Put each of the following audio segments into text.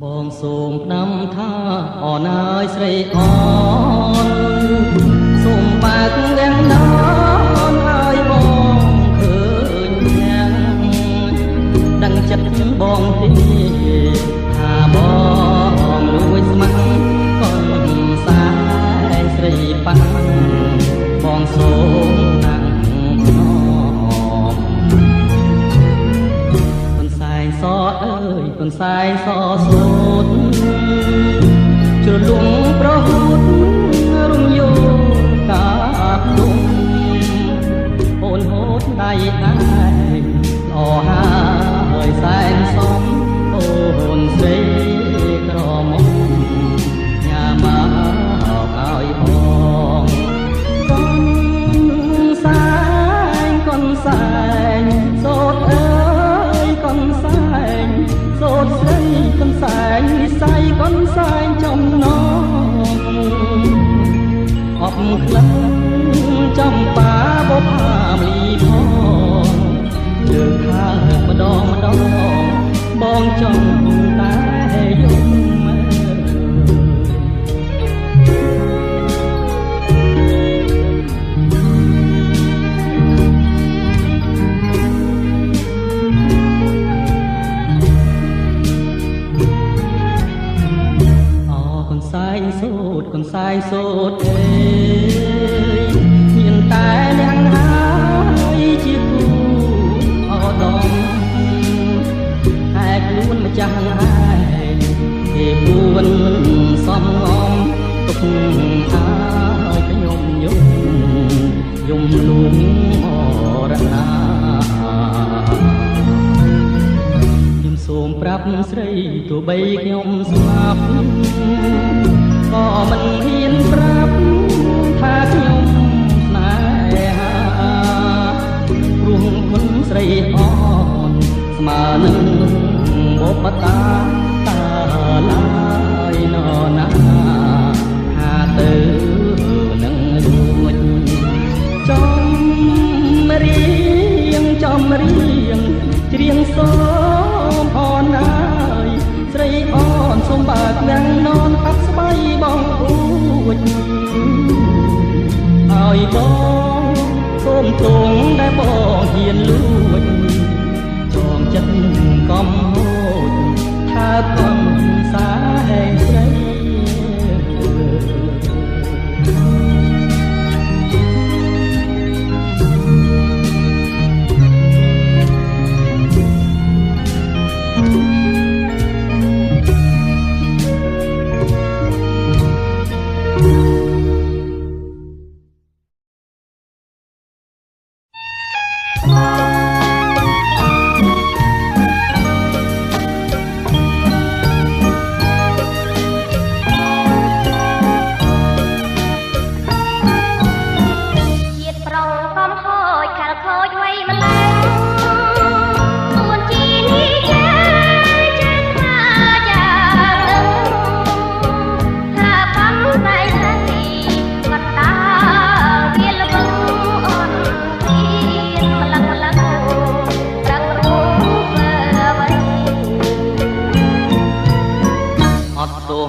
បងសូមផ្ដាំថាអរណាយស្រីអនសូមបើកទាំងណានឲ្យបងឃើញយ៉ាងដឹងចិត្តបងទីថាបងលួចស្មាក់កូនសែនស្រីប៉ាំងបងសូមតាំងភ្នំកូនសែនសអើយ កូនសែនសសូត្រជ្រលងប្រហូតរំយោកាបដុំអូនហូតដៃឯងល្អហើយសែនសំអូនស្រីក្រមុំញ៉ាមកឲ្យបងកូនសែនកូនសែនសូត្រអើយ កូនសែនសូត្រស្រីកូនសែននិស័យកូនសែនចំណងអបក្លិនចំបាបុផាមលីផងលើកខាងម្ដងម្ដងបងចង់តែយំកូនសែនសូត្រអើយមានតែអ្នកហើយជាគូអដំតែខ្លួនម្ចាស់ឯងគេពួនសំងំទុកឲ្យខ្ញុំយំលួងអរណាខ្ញុំសូមប្រាប់ស្រីទោះបីខ្ញុំស្លាប់ក៏មិនហ៊ានប្រាប់ថាខ្ញុំស្នេហាព្រោះគុណស្រីអនស្មើនឹងបុព្វតាតាឡើយណណាថាទៅនឹងរួចចំរៀងច្រៀងសូមអរណាយស្រីអនសូមបើកទាំងននកាត់ស្បៃបងអួចឲ្យបងសូមទងដែលបងហ៊ានលួចចងចិត្តកំហូចថាកំសាហែងស្រី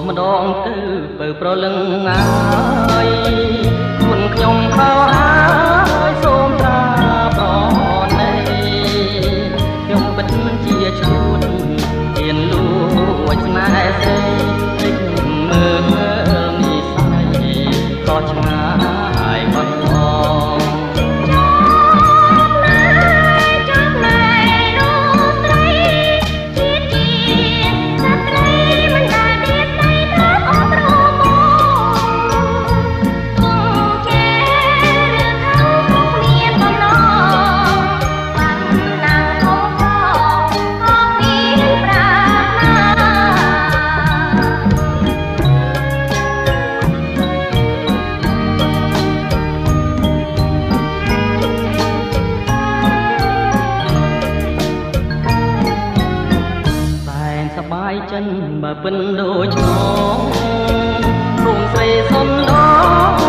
ម្ដងទៅបើប្រលឹងហើយគុណខ្ញុំខោហើយសូមត្រាប្រណីខ្ញុំពិតមិនជាឈួតហ៊ានលួចស្នេហ៍ស្រីតិចមើលនិស័យក៏ឆ្ងាយបាត់បង់បើពិនដូចឆ្លងរួមស្រីសុំដង